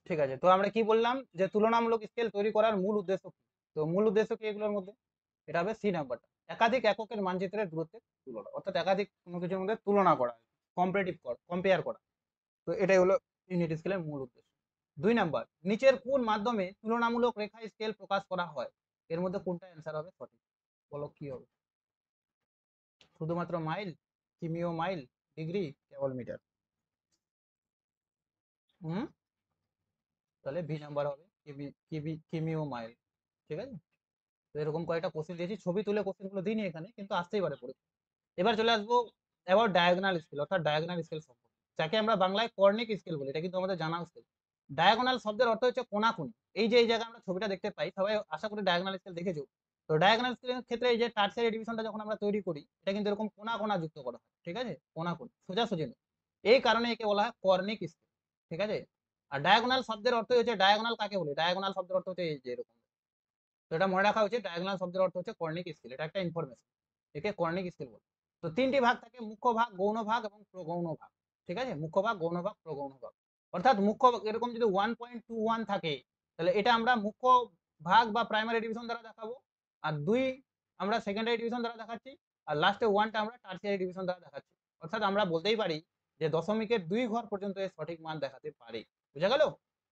ঠিক আছে, তো আমরা কি বললাম যে তুলনামূলক স্কেল তৈরি করার মূল উদ্দেশ্য কি? তো মূল উদ্দেশ্য কি এগুলোর মধ্যে? এটা হবে সি নাম্বারটা, একাধিক এককের মানচিত্রের দূরত্বের তুলনা, অর্থাৎ একাধিক কোনো কিছুর মধ্যে তুলনা করা, কম্পেয়ার করা। তো এটাই হলো ইউনিট স্কেলের মূল উদ্দেশ্য। 2 নাম্বার, নিচের কোন মাধ্যমে তুলনামূলক রেখা স্কেল প্রকাশ করা হয়? এর মধ্যে কোনটা অ্যান্সার হবে সঠিক? বলো কি হবে? শুধুমাত্র মাইল, কিমিও মাইল, ডিগ্রি, কেবল মিটার? হুম, তাহলে বি নাম্বার হবে কিমিও মাইল। ঠিক আছে, তো এরকম কয়েকটা কোশ্চেন দিয়েছি, ছবি তুলে কোশ্চেনগুলো দিইনি এখানে, কিন্তু আসতেই পারে পরীক্ষা। এবার চলে আসবো এবার ডায়াগোনাল স্কেল, অর্থাৎ ডায়াগোনাল স্কেল সম্পর্কে, যাকে আমরা বাংলায় কর্নিক স্কেল বলি। এটা কিন্তু আমাদের জানা স্কেল। ডায়াগোনাল শব্দের অর্থ হচ্ছে কোনাকুনি। এই যে এই জায়গায় আমরা ছবিটা দেখতে পাই, সবাই আশা করি ডায়াগোনাল স্কেল দেখেছো। তো ডায়াগোনাল স্কেলের ক্ষেত্রে এই যে টার্সিয়ারি ডিভিশনটা যখন আমরা তৈরি করি, এটা কিন্তু এরকম কোনা কোনা যুক্ত করা হয়। ঠিক আছে, কোনাকুনি, সোজাসুজি নয়। এই কারণে একে বলা হয় কর্নিক স্কেল। ঠিক আছে, আর ডায়াগোনাল শব্দের অর্থ হচ্ছে, ডায়াগোনাল কাকে বলি? ডায়াগোনাল শব্দের অর্থ হচ্ছে এই যে এরকম। তো এটা মনে রাখা উচিত, ডায়াগোনাল শব্দের অর্থ হচ্ছে কর্নিক স্কেল। এটা একটা ইনফরমেশন, একে কর্নিক স্কেল বলে। তো 3টি ভাগ থাকে, মুখ্য ভাগ, গৌণ ভাগ এবং প্রগৌণ ভাগ। ঠিক আছে, মুখ্য ভাগ, গৌণ ভাগ, প্রগৌণ ভাগ। অর্থাৎ মুখ্য এরকম যদি 1.21 থাকে, তাহলে এটা আমরা মুখ্য ভাগ বা প্রাইমারি ডিভিশন দ্বারা দেখাবো। আর 2 আমরা সেকেন্ডারি ডিভিশন দ্বারা দেখাচ্ছি। আর লাস্টে 1টা আমরা টার্সিয়ারি ডিভিশন দ্বারা দেখাচ্ছি। অর্থাৎ আমরা বলতেই পারি যে দশমিকের 2 ঘর পর্যন্ত এর সঠিক মান দেখাতে পারে। বুঝা গেল?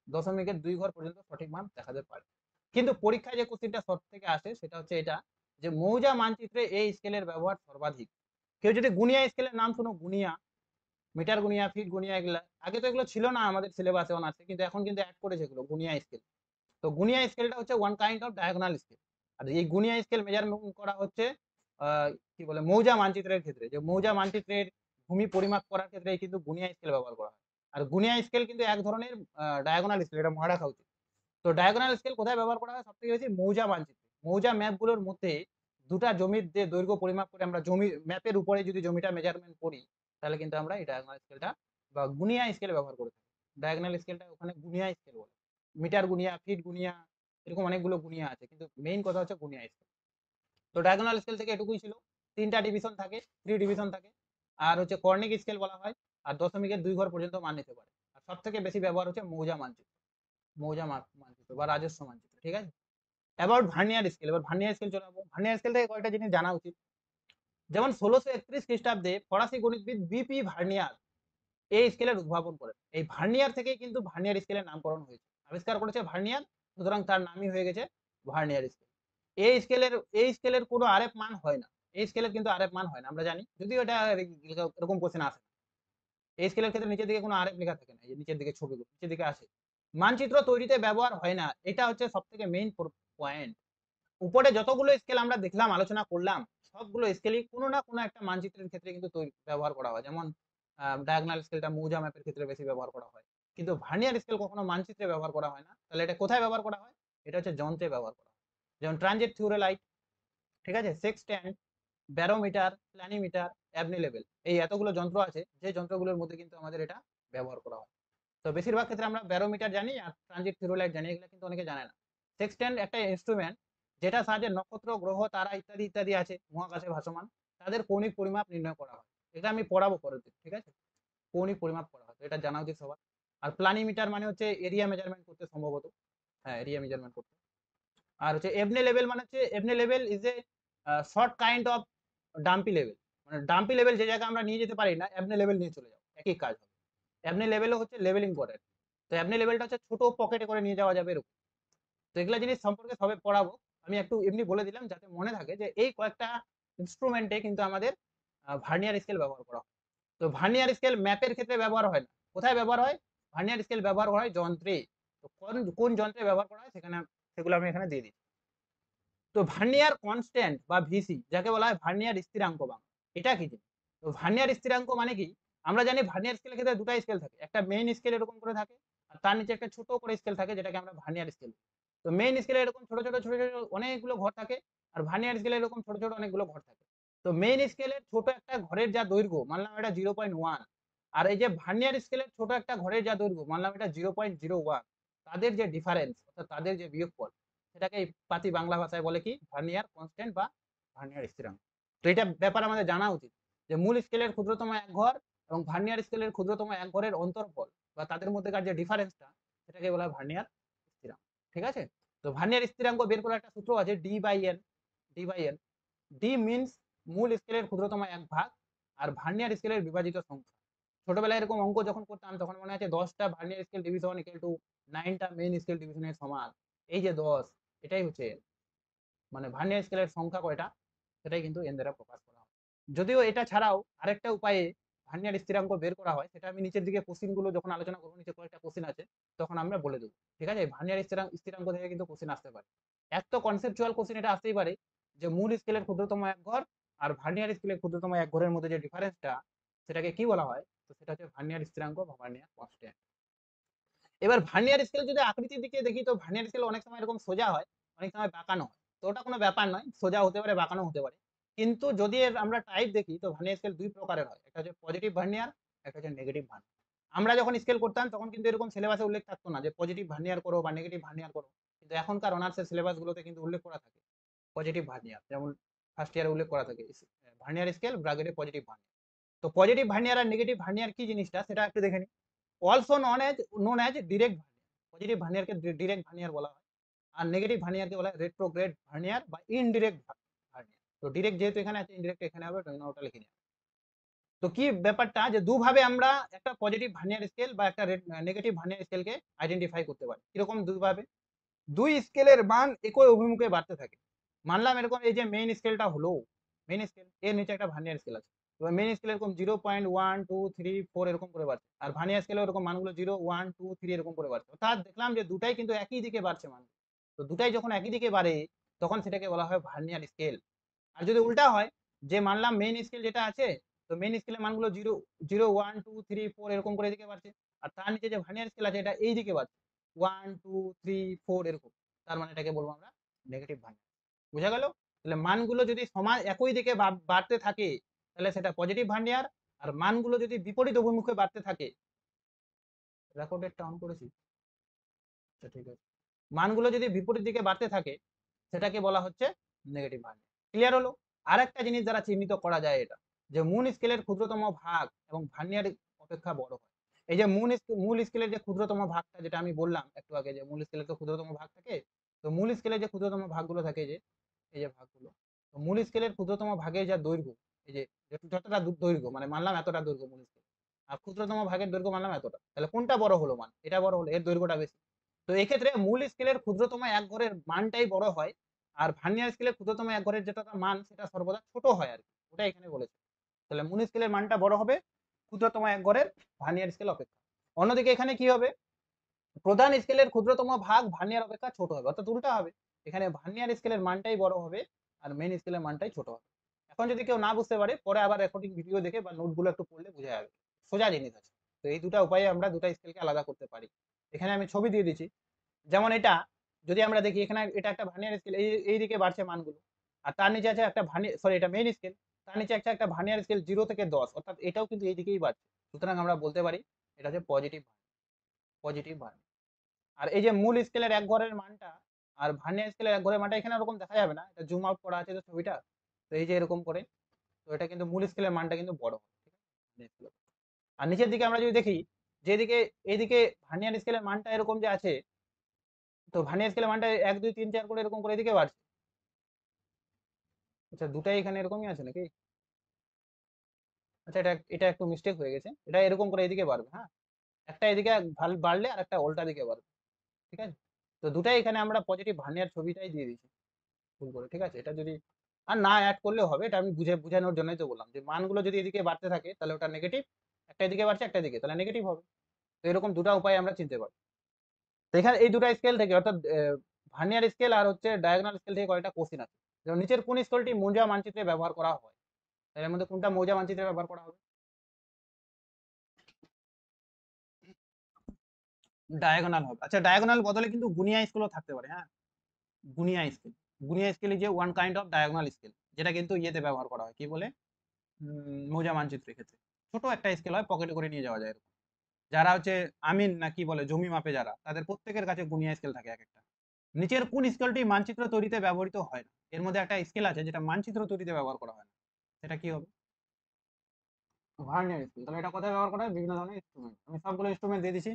দশমিকের 2 ঘর পর্যন্ত সঠিক মান দেখাতে পারে। কিন্তু পরীক্ষায় যে কোশ্চেনটা সব থেকে আসে সেটা হচ্ছে এটা, যে মৌজা মানচিত্রে এই স্কেলের ব্যবহার সর্বাধিক। কেউ যদি গুনিয়া স্কেলের নাম শুনো, গুনিয়া, মিটার গুনিয়া, ফিট গুনিয়া, এগুলা আগে তো এগুলো ছিল না আমাদের সিলেবাসে অনার্সে, কিন্তু এখন কিন্তু অ্যাড করেছে এগুলো, গুনিয়া স্কেল। তো গুনিয়া স্কেলটা হচ্ছে one kind of diagonal scale. আর এই গুনিয়া স্কেল মেজারমেন্ট করা হচ্ছে কি বলে, মৌজা মানচিত্রের ক্ষেত্রে, যে মৌজা মানচিত্রের ভূমি পরিমাপ করার ক্ষেত্রে কিন্তু গুনিয়া স্কেল ব্যবহার করা হয়। আর গুনিয়া স্কেল কিন্তু এক ধরনের ডায়াগোনাল স্কেল, এটা মনে রাখা উচিত। তো ডায়াগোনাল স্কেল কোথায় ব্যবহার করা হয় সবথেকে বেশি? মৌজা মানচিত্রে। মৌজা ম্যাপগুলোর মধ্যে দুটা জমির যে দৈর্ঘ্য পরিমাপ করে আমরা জমি ম্যাপের উপরে যদি জমিটা মেজারমেন্ট করি, তাহলে কিন্তু আমরা এই ডায়াগোনাল স্কেলটা বা গুনিয়া স্কেল ব্যবহার করে থাকি। ডায়াগোনাল স্কেলটা ওখানে গুনিয়া স্কেল বলে। মিটার গুনিয়া, ফিট গুনিয়া, এরকম অনেকগুলো গুনিয়া আছে, কিন্তু মেইন কথা হচ্ছে গুনিয়া স্কেল। তো ডায়াগোনাল স্কেল থেকে এটুকুই ছিল। 3টা ডিভিশন থাকে, 3 ডিভিশন থাকে। আর হচ্ছে কর্নিক স্কেল বলা হয়। আর দশমিকের 2 ঘর পর্যন্ত মান নিতে পারে। আর সব থেকে বেশি ব্যবহার হচ্ছে মৌজা মানচিত্র, মানচিত্র বা রাজস্ব মানচিত্র। ঠিক আছে, অ্যাবাউট ভার্নিয়ার স্কেল। এবার ভার্নিয়ার স্কেল চলে যাবো। ভার্নিয়ার স্কেল থেকে কয়েকটা জিনিস জানা উচিত। যেমন 1631 খ্রিস্টাব্দে ফরাসি গণিতবিদ বিপি ভার্নিয়ার এই স্কেলের উদ্ভাবন করেন। এই ভার্নিয়ার থেকেই কিন্তু ভার্নিয়ার স্কেলের নামকরণ হয়েছে। আবিষ্কার করেছে ভার্নিয়ার, সুতরাং তার নামই হয়ে গেছে ভার্নিয়ার স্কেল। এই স্কেলের কোনো আরএফ মান হয় না। এই স্কেলের কিন্তু আরএফ মান হয় না, আমরা জানি, যদিও এটা এরকম কোশ্চেন আসে। এই স্কেলের ক্ষেত্রে নিচের দিকে কোনো আরএফ লেখা থাকে না, এই নিচের দিকে ছবিগুলো নিচের দিকে আসে। মানচিত্র তৈরিতে ব্যবহার হয় না, এটা হচ্ছে সব থেকে মেইন পয়েন্ট। উপরে যতগুলো স্কেল আমরা দেখলাম, আলোচনা করলাম, সবগুলো স্কেলই কোনো না কোনো একটা মানচিত্রের ক্ষেত্রে কিন্তু ব্যবহার করা হয়। যেমন ডায়াগোনাল স্কেলটা মৌজা ম্যাপের ক্ষেত্রে বেশি ব্যবহার করা হয়, কিন্তু ভার্নিয়ার স্কেল কখনো মানচিত্রে ব্যবহার করা হয় না। তাহলে এটা কোথায় ব্যবহার করা হয়? এটা হচ্ছে যন্ত্রে ব্যবহার করা হয়। যেমন ট্রানজিট থিওরেলাইট, ঠিক আছে, সেক্সট্যান্ট, ব্যারোমিটার, প্ল্যানিমিটার, অ্যাবনি লেভেল, এই এতগুলো যন্ত্র আছে, যে যন্ত্রগুলোর মধ্যে কিন্তু আমাদের এটা ব্যবহার করা হয়। তো বেশিরভাগ ক্ষেত্রে আমরা ব্যারোমিটার জানি আর ট্রানজিট থিওরেলাইট জানি, এগুলো কিন্তু অনেকে জানে না। সেক্সট্যান্ট একটা ইনস্ট্রুমেন্ট, যেটা সাহায্যে নক্ষত্র, গ্রহ, তারা ইত্যাদি ইত্যাদি আছে মহাকাশে ভাসমান, তাদের কৌণিক পরিমাপ নির্ণয় করা হয়। এটা আমি পড়াবো পরের দিন। ঠিক আছে, কৌণিক পরিমাপ করা হয়, তো এটা জানা উচিত সবার। আর প্ল্যানিমিটার মানে হচ্ছে এরিয়া মেজারমেন্ট করতে সম্ভবত, হ্যাঁ, এরিয়া মেজারমেন্ট করতে। আর হচ্ছে এবনে লেভেল মানে হচ্ছে, Abney level is a short kind of dumpy level. মানে ডাম্পি লেভেল যে জায়গায় আমরা নিয়ে যেতে পারি না, এবনে লেভেল নিয়ে চলে যাও, একই কাজ হবে। এবনে লেভেলও হচ্ছে লেভেলিং করে। তো এবনে লেভেলটা হচ্ছে ছোট পকেটে করে নিয়ে যাওয়া যাবে এরকম। তো এগুলা জিনিস সম্পর্কে সবে পড়াবো। আমি একটু এমনি বলে দিলাম যাতে মনে থাকে যে এই কয়েকটা ইনস্ট্রুমেন্টে কিন্তু আমাদের ভার্নিয়ার স্কেল ব্যবহার করা হয়। তো ভার্নিয়ার স্কেল ম্যাপের ক্ষেত্রে ব্যবহার হয় না। কোথায় ব্যবহার হয়? ভার্নিয়ার স্কেল ব্যবহার হয় যন্ত্রে। তো কোন কোন যন্ত্রে ব্যবহার করা হয় সেখানে, সেগুলো আমি এখানে দিয়ে দিচ্ছি। তো ভার্নিয়ার কনস্ট্যান্ট বা ভিসি, যাকে বলা হয় ভার্নিয়ার স্থিরাঙ্ক বাংলা, এটা কি জিনিস? তো ভার্নিয়ার স্থিরাঙ্ক মানে কি? আমরা জানি ভার্নিয়ার স্কেলের ক্ষেত্রে দুটা স্কেল থাকে, একটা মেইন স্কেল এরকম করে থাকে, আর তার নিচে একটা ছোট করে স্কেল থাকে, যেটাকে আমরা ভার্নিয়ার স্কেল। তো মেইন স্কেলে এরকম ছোট ছোট ছোট ছোট অনেকগুলো ঘর থাকে, আর ভার্নিয়ার স্কেলে এরকম ছোট ছোট অনেকগুলো ঘর থাকে। তো মেইন স্কেলের ছোট একটা ঘরের যা দৈর্ঘ্য, মানলাম এটা 0.1, আর এই যে ভার্নিয়ার স্কেলের ছোট একটা ঘরের যা দৈর্ঘ্য, মানলাম এটা 0.01, তাদের যে ডিফারেন্স, অর্থাৎ তাদের যে বিয়োগফল, সেটাকে পাতি বাংলা ভাষায় বলে কি? ভার্নিয়ার কনস্ট্যান্ট বা ভার্নিয়ার স্থিরাঙ্ক। তো এটা ব্যাপার আমাদের জানা উচিত, যে মূল স্কেলের ক্ষুদ্রতম এক ঘর এবং ভার্নিয়ার স্কেলের ক্ষুদ্রতম এক ঘরের অন্তরফল বা তাদের মধ্যেকার যে ডিফারেন্সটা, সেটাকে বলা হয় ভার্নিয়ার স্থিরাঙ্ক। ঠিক আছে, তো ভার্নিয়ার স্থিরাঙ্ক বের করার একটা সূত্র আছে D by N. D means মূল স্কেলের ক্ষুদ্রতম এক ভাগ, আর ভার্নিয়ার স্কেলের বিভাজিত সংখ্যা। ছোটবেলায় এরকম অঙ্ক যখন করতাম তখন মনে আছে 10টা vernier scale division equal to 9টা মেইন স্কেল ডিভিশনের সমান। এই যে 10, এটাই হচ্ছে মানে ভার্নিয়ার স্কেলের সংখ্যা কয়টা সেটাই কিন্তু এন দ্বারা প্রকাশ করা হয়। যদিও এটা ছাড়াও আরেকটা উপায়ে ভার্নিয়ার স্থিরাঙ্ক বের করা হয়, সেটা আমি নিচের দিকে কোশ্চিনগুলো যখন আলোচনা করবো, নিচে কয়েকটা কোশ্চিন আছে তখন আমরা বলে দেবো। ঠিক আছে, ভার্নিয়ার স্থিরাঙ্ক থেকে কিন্তু কোশ্চিন আসতে পারে। এক তো কনসেপচুয়াল কোশ্চিন এটা আসতেই পারে যে মূল স্কেলের ক্ষুদ্রতম এক ঘর আর ভার্নিয়ার স্কেলের ক্ষুদ্রতম এক ঘরের মধ্যে যে ডিফারেন্সটা সেটাকে কি বলা হয়, তো সেটা হচ্ছে ভার্নিয়ার স্থিরাঙ্ক বা ভার্নিয়ার কনস্ট্যান্ট। এবার ভার্নিয়ার স্কেল যদি আকৃতির দিকে দেখি, তো ভার্নিয়ার স্কেল অনেক সময় এরকম সোজা হয়, অনেক সময় বাঁকানো হয়। তো ওটা কোনো ব্যাপার নয়, সোজা হতে পারে বাঁকানো হতে পারে। কিন্তু যদি আমরা টাইপ দেখি, তো ভার্নিয়ার স্কেল দুই প্রকারের হয়, একটা হচ্ছে পজিটিভ ভার্নিয়ার, একটা হচ্ছে নেগেটিভ ভার্নিয়ার। আমরা যখন স্কেল করতাম তখন কিন্তু এরকম সিলেবাসে উল্লেখ থাকতো না যে পজিটিভ ভার্নিয়ার করো বা নেগেটিভ ভার্নিয়ার করো, কিন্তু এখনকার অনার্সের সিলেবাসগুলোতে কিন্তু উল্লেখ করা থাকে পজিটিভ ভার্নিয়ার। যেমন ফার্স্ট ইয়ারে উল্লেখ করা থাকে ভার্নিয়ার স্কেল ব্র্যাকেটে পজিটিভ ভার্নিয়ার। তো পজিটিভ ভার্নিয়ার আর নেগেটিভ ভার্নিয়ার কি জিনিসটা সেটা একটু দেখে নিই। Also known as direct vernier. Positive ভার্নিয়ারকে ডিরেক্ট ভার্নিয়ার বলা হয়, আর নেগেটিভ ভার্নিয়ারকে বলা হয় রেট্রোগ্রেড ভার্নিয়ার বা ইনডিরেক্ট ভার্নিয়ার। তো ডিরেক্ট যেহেতু এখানে আছে, ইনডিরেক্ট এখানে হবে, ওটা লিখে নিই। তো কি ব্যাপারটা যে দুভাবে আমরা একটা পজিটিভ ভার্নিয়ার স্কেল বা একটা নেগেটিভ ভার্নিয়ার স্কেলকে আইডেন্টিফাই করতে পারি। কিরকম দুইভাবে? দুই স্কেলের মান একই অভিমুখে বাড়তে থাকে। মানলাম এরকম এই যে মেইন স্কেলটা হলো মেইন স্কেল, এর নিচে একটা ভার্নিয়ার স্কেল আছে। এবার মেইন স্কেল এরকম 0.1 2 3 4 এরকম করে বাড়ছে, আর ভার্নিয়ার স্কেলে এরকম মানগুলো 0 1 2 3 এরকম করে বাড়ছে। অর্থাৎ দেখলাম যে দুটাই কিন্তু একই দিকে বাড়ছে মান। তো দুটাই যখন একই দিকে বাড়ে তখন সেটাকে বলা হয় ভার্নিয়ার স্কেল। আর যদি উল্টা হয়, যে মানলাম মেইন স্কেল যেটা আছে, তো মেইন স্কেলের মানগুলো 0 0 1 2 3 4 এরকম করে এদিকে বাড়ছে, আর তার নিচে যে ভার্নিয়ার স্কেল আছে এটা এই দিকে বাড়ছে 1 2 3 4 এরকম, তার মানে এটাকে বলবো আমরা নেগেটিভ ভার্নিয়ার। বোঝা গেল? তাহলে মানগুলো যদি সমান একই দিকে বাড়তে থাকে তাহলে সেটা পজিটিভ ভার্নিয়ার, আর মানগুলো যদি বিপরীত অভিমুখে বাড়তে থাকে, রেকর্ডেরটা অন করেছি, আচ্ছা ঠিক আছে, মানগুলো যদি বিপরীত দিকে বাড়তে থাকে সেটাকে বলা হচ্ছে নেগেটিভ ভার্নিয়ার। ক্লিয়ার হলো? আরেকটা জিনিস দ্বারা চিহ্নিত করা যায় এটা, যে মূল স্কেলের ক্ষুদ্রতম ভাগ এবং ভার্নিয়ার অপেক্ষা বড় হয়। এই যে মূল স্কেলের যে ক্ষুদ্রতম ভাগটা, যেটা আমি বললাম একটু আগে, যে মূল স্কেলের তো ক্ষুদ্রতম ভাগ থাকে, তো মূল স্কেলের যে ক্ষুদ্রতম ভাগগুলো থাকে, যে এই যে ভাগগুলো, তো মূল স্কেলের ক্ষুদ্রতম ভাগের যা দৈর্ঘ্য, এই যে যতটা দৈর্ঘ্য, মানে মানলাম এতটা দৈর্ঘ্য মূল স্কেল, আর ক্ষুদ্রতম ভাগের দৈর্ঘ্য মানলাম এতটা, তাহলে কোনটা বড় হলো মান? এটা বড় হলো, এর দৈর্ঘ্যটা বেশি। তো এক্ষেত্রে মূল স্কেলের ক্ষুদ্রতম এক ঘরের মানটাই বড় হয়, আর ভার্নিয়ার স্কেলের ক্ষুদ্রতম এক ঘরের যেটা মান সেটা সর্বদা ছোট হয় আর কি, ওটা এখানে বলেছে। তাহলে মূল স্কেলের মানটা বড় হবে ক্ষুদ্রতম এক ঘরের ভার্নিয়ার স্কেল অপেক্ষা। অন্যদিকে এখানে কি হবে? প্রধান স্কেলের ক্ষুদ্রতম ভাগ ভার্নিয়ার অপেক্ষা ছোট হবে, অর্থাৎ উল্টা হবে। এখানে ভার্নিয়ার স্কেলের মানটাই বড় হবে আর মেইন স্কেলের মানটাই ছোট হবে। এখন যদি কেউ না বুঝতে পারে, পরে আবার রেকর্ডিং ভিডিও দেখে বা নোটগুলো একটু পড়লে বোঝা যাবে, সোজা জিনিস আছে। তো এই দুটা উপায়ে আমরা দুটা স্কেলকে আলাদা করতে পারি। এখানে আমি ছবি দিয়ে দিচ্ছি। যেমন এটা যদি আমরা দেখি, এখানে এটা একটা ভার্নিয়ার স্কেল, এই দিকে বাড়ছে মানগুলো, আর তার নিচে আছে একটা ভার্নিয়ার, সরি এটা মেইন স্কেল, তার নিচে একটা ভার্নিয়ার স্কেল 0 থেকে 10, অর্থাৎ এটাও কিন্তু এই দিকেই বাড়ছে। সুতরাং আমরা বলতে পারি এটা হচ্ছে পজিটিভ ভার্নিয়ার। আর এই যে মূল স্কেলের এক ঘরের মানটা আর ভার্নিয়ার স্কেলের এক ঘরের মানটা এখানে ওরকম দেখা যাবে না, এটা জুম আউট করা আছে তো ছবিটা, তো এই যে এরকম করে, তো এটা কিন্তু মূল স্কেলের মানটা কিন্তু বড়, ঠিক আছে। আর নিচের দিকে আমরা যদি দেখি, যেদিকে এইদিকে ভার্নিয়ার স্কেলের মানটা এরকম যে আছে, তো ভার্নিয়ার স্কেলের মানটা 1 2 3 4 করে এরকম করে এদিকে বাড়ছে। আচ্ছা দুটাই এখানে এরকমই আছে নাকি? আচ্ছা এটা এটা একটু মিস্টেক হয়ে গেছে, এটা এরকম করে এদিকে বাড়বে, হ্যাঁ, একটা এদিকে বাড়লে আর একটা উল্টা দিকে বাড়বে। ঠিক আছে, তো দুটাই এখানে আমরা পজিটিভ ভার্নিয়ার ছবিটাই দিয়ে দিচ্ছি ভুল করে। ঠিক আছে, এটা যদি আর না অ্যাড করলেও হবে, এটা আমি বুঝানোর জন্যই তো বললাম যে মানগুলো যদি এদিকে বাড়তে থাকে তাহলে ওটা নেগেটিভ, একটা এদিকে বাড়ছে একটা দিকে, তাহলে নেগেটিভ হবে। তো এরকম দুটা উপায় আমরা চিনতে পারি। তো এখানে এই দুটা স্কেল থেকে, অর্থাৎ ভার্নিয়ার স্কেল আর হচ্ছে ডায়াগোনাল স্কেল থেকে কয়েকটা কোশ্চেন আছে। যেমন নিচের কোন স্কেলটি মৌজা মানচিত্রে ব্যবহার করা হয়? এর মধ্যে কোনটা মৌজা মানচিত্রে ব্যবহার করা হবে? ডায়াগোনাল হবে। আচ্ছা ডায়াগোনাল বদলে কিন্তু গুনিয়া স্কেলও থাকতে পারে, হ্যাঁ, গুনিয়া স্কেল। গুনিয়া স্কেল যে one kind of diagonal scale, যেটা কিন্তু ইয়েতে ব্যবহার করা হয়, কি বলে, মৌজা মানচিত্রের ক্ষেত্রে। ছোট একটা স্কেল হয়, পকেটে করে নিয়ে যাওয়া যায় এরকম। যারা হচ্ছে আমিন না কি বলে জমি মাপে যারা, তাদের প্রত্যেকের কাছে গুনিয়া স্কেল থাকে এক একটা। নিচের কোন স্কেলটি মানচিত্র তৈরিতে ব্যবহৃত হয় না? এর মধ্যে একটা স্কেল আছে যেটা মানচিত্র তৈরিতে ব্যবহার করা হয় না, সেটা কি হবে? Vernier scale. তাহলে এটা কোথায় ব্যবহার করা হয়? বিভিন্ন ধরনের ইনস্ট্রুমেন্ট, আমি সবগুলো ইনস্ট্রুমেন্ট দিয়ে দিছি।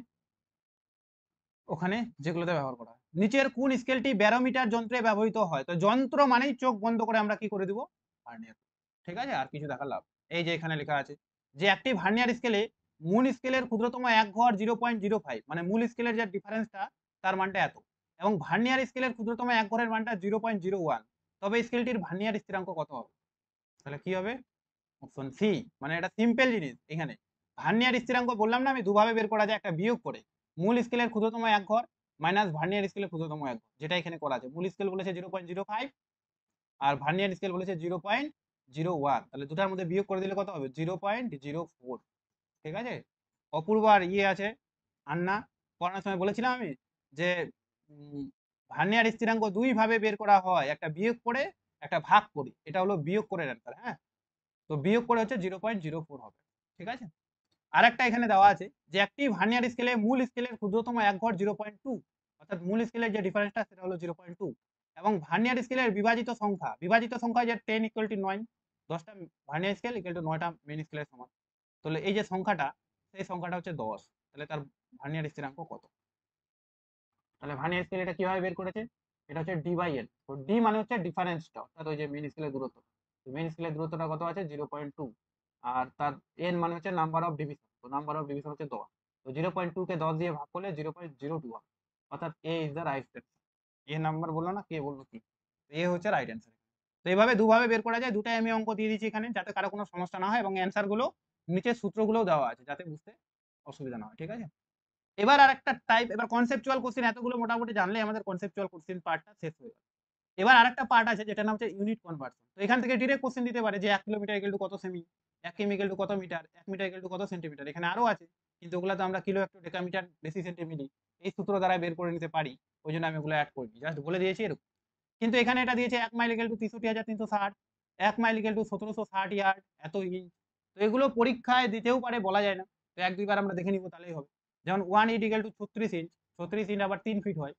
ওখানে যেগুলোতে ব্যবহার করা হয়। নিচের কোন স্কেলটি ব্যারোমিটার যন্ত্রে ব্যবহৃত হয়? তো যন্ত্র মানেই চোখ বন্ধ করে আমরা কি করে দিব, ভার্নিয়ার। ঠিক আছে, আর কিছু দেখার লাভ। এই যে এখানে লেখা আছে যে একটি ভার্নিয়ার স্কেলে মূল স্কেলের ক্ষুদ্রতম এক ঘর 0.05, মানে মূল স্কেলের যে ডিফারেন্সটা তার মানটা এত, এবং ভার্নিয়ার স্কেলের ক্ষুদ্রতম এক ঘরের মানটা 0.01, তবে স্কেলটির ভার্নিয়ার স্থিরাঙ্ক কত হবে? তাহলে কি হবে? অপশন সি, মানে এটা সিম্পল জিনিস। এখানে ভার্নিয়ার স্থিরাঙ্ক বললাম না আমি, দুভাবে বের করা যায়, একটা বিয়োগ করে মূল স্কেলের ক্ষুদ্রতম এক ঘর মাইনাস ভার্নিয়ার স্কেলের ক্ষুদ্রতম এক ঘর, যেটা এখানে করা আছে। মূল স্কেল বলেছে 0.05 আর ভার্নিয়ার স্কেল বলেছে 0.01, তাহলে দুটার মধ্যে বিয়োগ করে দিলে কত হবে? 0.04। ঠিক আছে, অপূর্ব আর ইয়ে আছে আন্না, পড়ানোর সময় বলেছিলাম আমি যে ভার্নিয়ার স্থিরাঙ্ক দুই ভাবে বের করা হয়, একটা বিয়োগ করে একটা ভাগ করি, এটা হলো বিয়োগ করে অ্যান্সার। হ্যাঁ, তো বিয়োগ করে হচ্ছে 0.04 হবে। ঠিক আছে, আর একটা এখানে দেওয়া আছে যে একটি ভার্নিয়ার স্কেলে মূল স্কেলের ক্ষুদ্রতম এক ঘর 0.2, অর্থাৎ মূল স্কেলের যে ডিফারেন্সটা সেটা হলো 0.2, এবং ভার্নিয়ার স্কেলের বিভাজিত সংখ্যা যে 10 ইকুয়াল টু 9, 10টা ভার্নিয়ার স্কেল ইকুয়াল টু 9টা মেইন স্কেলের সমান। তাহলে এই যে সংখ্যাটা, সেই সংখ্যাটা হচ্ছে 10, তাহলে তার ভার্নিয়ার স্থিরাঙ্ক কত? তাহলে ভার্নিয়ার স্কেল এটা কিভাবে বের করেছে? এটা হচ্ছে ডি বাই এন। তো ডি মানে হচ্ছে ডিফারেন্সটা, অর্থাৎ ওই যে মেইন স্কেলের দূরত্ব। তো মেইন স্কেলের দূরত্বটা কত আছে? 0.2, আর তার এন মানে হচ্ছে নাম্বার অফ ডিভিশন। তো নাম্বার অফ ডিভিশন হচ্ছে 10। তো 0.2 কে 10 দিয়ে ভাগ করলে 0.02 হবে, অর্থাৎ A is the right answer. A number বললো না, কে বললো কি? এ হচ্ছে রাইট অ্যান্সার। তো এইভাবে দুভাবে বের করা যায়। দুটাই আমি অঙ্ক দিয়ে দিচ্ছি এখানে, যাতে কারো কোনো সমস্যা না হয়, এবং অ্যান্সার গুলো নিচের সূত্রগুলোও দেওয়া আছে, যাতে বুঝতে অসুবিধা না হয়। ঠিক আছে, এবার আরেকটা টাইপ, এবার কনসেপচুয়াল কোশ্চেন এতগুলো মোটামুটি জানলে আমাদের কনসেপচুয়াল কোশ্চেন পার্টটা শেষ হয়ে গেল। এবার আরেকটা পার্ট আছে যেটা নাম হচ্ছে ইউনিট কনভার্সন। তো এখান থেকে ডিরেক্ট কোশ্চেন দিতে পারে যে 1 কিলোমিটার ইকুয়াল টু কত সেমি, 1 কিমি ইকুয়াল টু কত মিটার, 1 মিটার ইকুয়াল টু কত সেন্টিমিটার। এখানে আরো আছে, কিন্তু ওগুলো তো আমরা কিলো একটু ডেকামিটার বেশি সেন্টিমিটার এই সূত্র দ্বারা বের করে নিতে পারি, ওই জন্য আমি ওগুলো অ্যাড করিনি, জাস্ট বলে দিয়েছি এরকম। কিন্তু এখানে এটা দিয়েছে 1 mile equal two 63,360, 1 mile equal two 1760 yard, এত ইঞ্চ। তো এগুলো পরীক্ষায় দিতেও পারে, বলা যায় না। তো এক দুইবার আমরা দেখে নিব তাহলেই হবে। যেমন 1 ইট ইকুয়াল টু 36 ইঞ্চ, 36 ইঞ্চ আবার 3 ফিট হয়।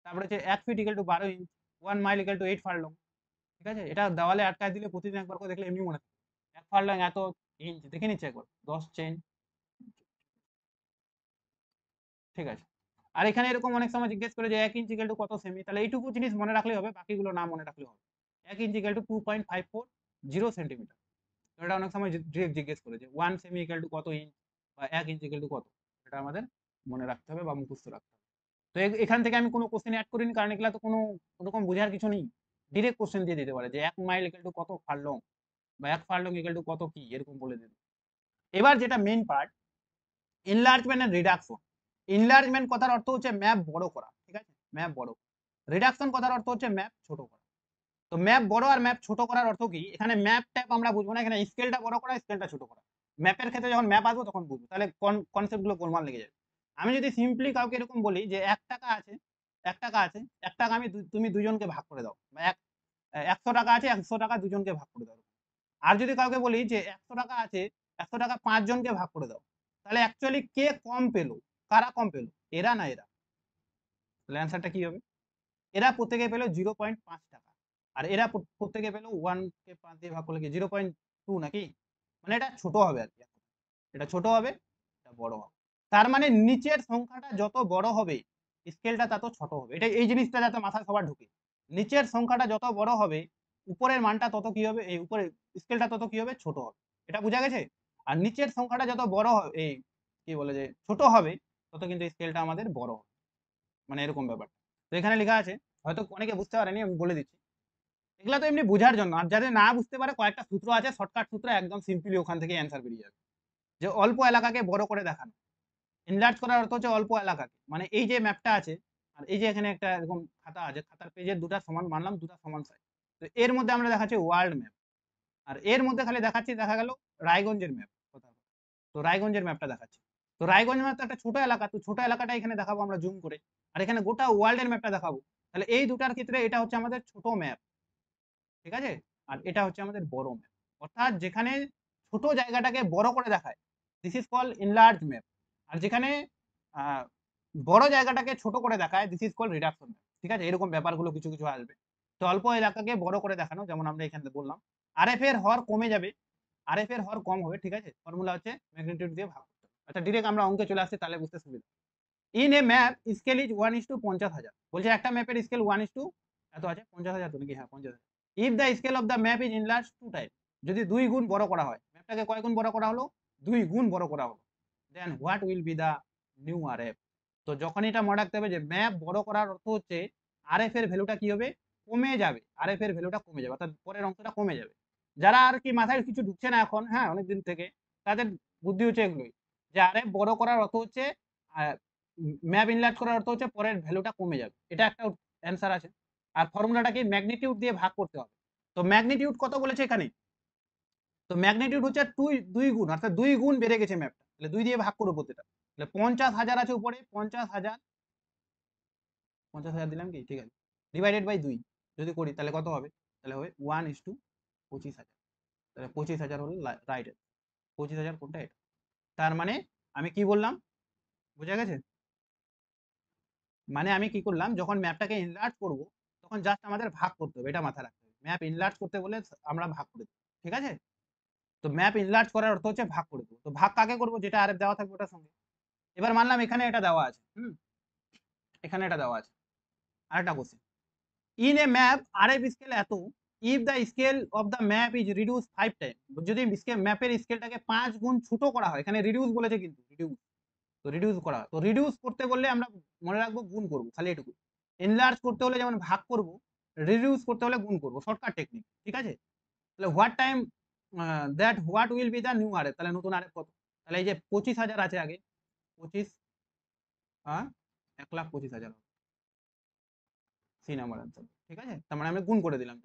তারপরে হচ্ছে 1 feet equal to 12 inch, 1 mile equal to 8 furlong. ঠিক আছে, এটা দেওয়ালে আটকায় দিলে প্রতিদিন একবার করে দেখলে এমনি মনে থাকে। 1 ফার্লং এত ইঞ্চ, দেখে নিচ্ছে একবার, 10 চেন। ঠিক আছে, আর এখানে এরকম অনেক সময় জিজ্ঞেস করে যে 1 ইঞ্চ ইকুয়াল টু কত সেমি, তাহলে এইটুকু জিনিস মনে রাখলেই হবে, বাকিগুলো না মনে রাখলেও হবে। 1 ইঞ্চ ইকুয়াল টু 2.540 সেন্টিমিটার। তো এটা অনেক সময় ডিরেক্ট জিজ্ঞেস করে যে 1 সেমি ইকুয়াল টু কত ইঞ্চ, বা 1 ইঞ্চ ইকুয়াল টু কত। এটা আমাদের মনে রাখতে হবে বা মুখস্থ রাখতে হবে। তো এখান থেকে আমি কোনো কোশ্চেন অ্যাড করিনি, কারণ এগুলা তো কোনো ওরকম বোঝার কিছু নেই। ডিরেক্ট কোশ্চেন দিয়ে দিতে পারে যে 1 মাইল ইকুয়াল টু কত ফার্লং, বা 1 ফার্লং ইকুয়াল টু কত কি, এরকম বলে দিন। এবার যেটা main part, enlargement and reduction. Enlargement কথার অর্থ হচ্ছে ম্যাপ বড় করা। ঠিক আছে, ম্যাপ বড়। রিডাকশন কথার অর্থ হচ্ছে ম্যাপ ছোট করা। তো ম্যাপ বড় আর ম্যাপ ছোট করার অর্থ কি? এখানে ম্যাপ ট্যাপ আমরা বুঝবো না, এখানে স্কেলটা বড় করা, স্কেলটা ছোট করা। ম্যাপের ক্ষেত্রে যখন ম্যাপ আসবো তখন বুঝবো, তাহলে কনসেপ্ট গুলো গোলমাল লেগে যাবে। আমি যদি সিম্পলি কাউকে এরকম বলি যে 1 টাকা আছে, 1 টাকা আছে, 1 টাকা আমি তুমি দুজনকে ভাগ করে দাও, বা 100 টাকা আছে, 100 টাকা দুজনকে ভাগ করে দাও। আর যদি কাউকে বলি যে 100 টাকা আছে, 100 টাকা 5 জনকে ভাগ করে দাও, তাহলে অ্যাকচুয়ালি কে কম পেলো? কারা কম পেলো, এরা না এরা? তাহলে অ্যান্সারটা কি হবে? এরা প্রত্যেকে পেলো 0.5 টাকা, আর এরা প্রত্যেকে পেলো 1 কে 5 দিয়ে ভাগ করলে কি 0.2 নাকি? মানে এটা ছোট হবে আর কি, এটা ছোট হবে, এটা বড় হবে। তার মানে নিচের সংখ্যাটা যত বড় হবে স্কেলটা তত ছোট হবে। এটা এই জিনিসটা যাতে মাথায় সবার ঢুকে, নিচের সংখ্যাটা যত বড় হবে উপরের মানটা তত কি হবে, এই উপরে স্কেলটা তত কি হবে, ছোট হবে। এটা বোঝা গেছে? আর নিচের সংখ্যাটা যত বড় হবে, এই কি বলে যে ছোট হবে, তত কিন্তু স্কেলটা আমাদের বড় হবে, মানে এরকম ব্যাপার। তো এখানে লেখা আছে, হয়তো অনেকে বুঝতে পারেনি, আমি বলে দিচ্ছি। এগুলা তো এমনি বোঝার জন্য, আর যাদের না বুঝতে পারে কয়েকটা সূত্র আছে, শর্টকাট সূত্র, একদম সিম্পলি ওখান থেকে অ্যান্সার বেরিয়ে যাবে। যে অল্প এলাকাকে বড় করে দেখানো, এনলার্জ করার অর্থ হচ্ছে অল্প এলাকাকে, মানে এই যে ম্যাপটা আছে, আর এই যে এখানে একটা এরকম খাতা আছে, খাতার পেজের দুটা সমান মানলাম, দুটা সমান সাইজ। তো এর মধ্যে আমরা দেখাচ্ছি ওয়ার্ল্ড ম্যাপ, আর এর মধ্যে খালি দেখাচ্ছি, দেখা গেল রায়গঞ্জের ম্যাপ। তো রায়গঞ্জের ম্যাপটা দেখাচ্ছি। তো রায়গঞ্জ ম্যাপ তো একটা ছোট এলাকা, তো ছোট এলাকাটা এখানে দেখাবো আমরা জুম করে, আর এখানে গোটা ওয়ার্ল্ডের ম্যাপটা দেখাবো। তাহলে এই দুটার ক্ষেত্রে এটা হচ্ছে আমাদের ছোট ম্যাপ, ঠিক আছে, আর এটা হচ্ছে আমাদের বড় ম্যাপ। অর্থাৎ যেখানে ছোট জায়গাটাকে বড় করে দেখায়, this is call enlarge map. আর যেখানে বড় জায়গাটাকে ছোট করে দেখায়, this is call reduction map. ঠিক আছে, এরকম ব্যাপারগুলো কিছু কিছু আসবে। তো অল্প এলাকাকে বড় করে দেখানো, যেমন আমরা এখানে বললাম আরএফ এর হর কমে যাবে, আরএফ এর হর কম হবে। ঠিক আছে, ফর্মুলা হচ্ছে ম্যাগনিটিউড দিয়ে ভাগ করতে হবে। আচ্ছা, ডিরেক্ট আমরা অঙ্কে চলে আসছি, তাহলে বুঝতে সুবিধা। In a map scale is 1:50,000 বলছে একটা ম্যাপের স্কেল 1: এত আছে 50,000 তো নাকি, হ্যাঁ 50,000। If the scale of the map is enlarge 2 time, যদি 2 গুণ বড় করা হয়, ম্যাপটাকে কয় গুণ বড় করা হলো, 2 গুণ বড় করা হলো, then what will be the new RF. তো যখন এটা মনে রাখতে হবে যে ম্যাপ বড় করার অর্থ হচ্ছে আরএফ এর ভ্যালুটা কি হবে, কমে যাবে, আরএফ এর ভ্যালুটা কমে যাবে, অর্থাৎ পরের অংশটা কমে যাবে। যারা আর কি মাথায় কিছু ঢুকছে না এখন, হ্যাঁ অনেকদিন থেকে, তাদের বুদ্ধি হচ্ছে এগুলোই, যে আরএফ বড় করার অর্থ হচ্ছে ম্যাপ ইনলার্জ করার অর্থ হচ্ছে পরের ভ্যালুটা কমে যাবে, এটা একটা অ্যান্সার আছে। আর ফর্মুলাটাকে ম্যাগনিটিউড দিয়ে ভাগ করতে হবে। তো ম্যাগনিটিউড কত বলেছে এখানে, তো ম্যাগনিটিউড হচ্ছে 2 গুণ, অর্থাৎ 2 গুণ বেড়ে গেছে ম্যাপটা, তাহলে 2 দিয়ে ভাগ করবো প্রতিটা, তাহলে 50,000 আছে উপরে, 50,000, 50,000 দিলাম কি, ঠিক আছে, ডিভাইডেড বাই 2 যদি করি তাহলে কত হবে, তাহলে হবে 1:25,000, তাহলে 25,000 হলো রাইট। 25,000 কোনটা, এটা। তার মানে আমি কি বললাম, বোঝা গেছে, মানে আমি কি করলাম, যখন ম্যাপটাকে ইনলার্জ করব তখন জাস্ট আমাদের ভাগ করতে হবে, এটা মাথায় রাখতে হবে, ম্যাপ ইনলার্জ করতে বলে আমরা ভাগ করে দেবো, ঠিক আছে। তো ম্যাপ ইনলার্জ করার অর্থ হচ্ছে ভাগ করে দেবো, তো ভাগ কাকে করবো, যেটা আরেফ দেওয়া থাকবে ওটার সঙ্গে। এবার মানলাম এখানে এটা দেওয়া আছে, এখানে এটা দেওয়া আছে, আরেকটা question, in a map RF scale এত, if the scale of the map is reduce 5 time, যদি ম্যাপের স্কেলটাকে 5 গুণ ছোট করা হয়, এখানে রিডিউস বলেছে কিন্তু রিডিউস, তো রিডিউস করা, তো রিডিউস করতে বললে আমরা মনে রাখবো গুণ করবো, খালি এটুকু। এনলার্জ করতে হলে যেমন ভাগ করব, রিডিউস করতে হলে গুণ করব, শর্টকাট টেকনিক, ঠিক আছে। তাহলে what time that what will be the new RF, তাহলে নতুন আরএফ কত, তাহলে এই যে 25,000 আছে আগে, 25, 1,25,000 সি নাম্বার আনসার, ঠিক আছে। তার মানে আমি গুণ করে দিলাম।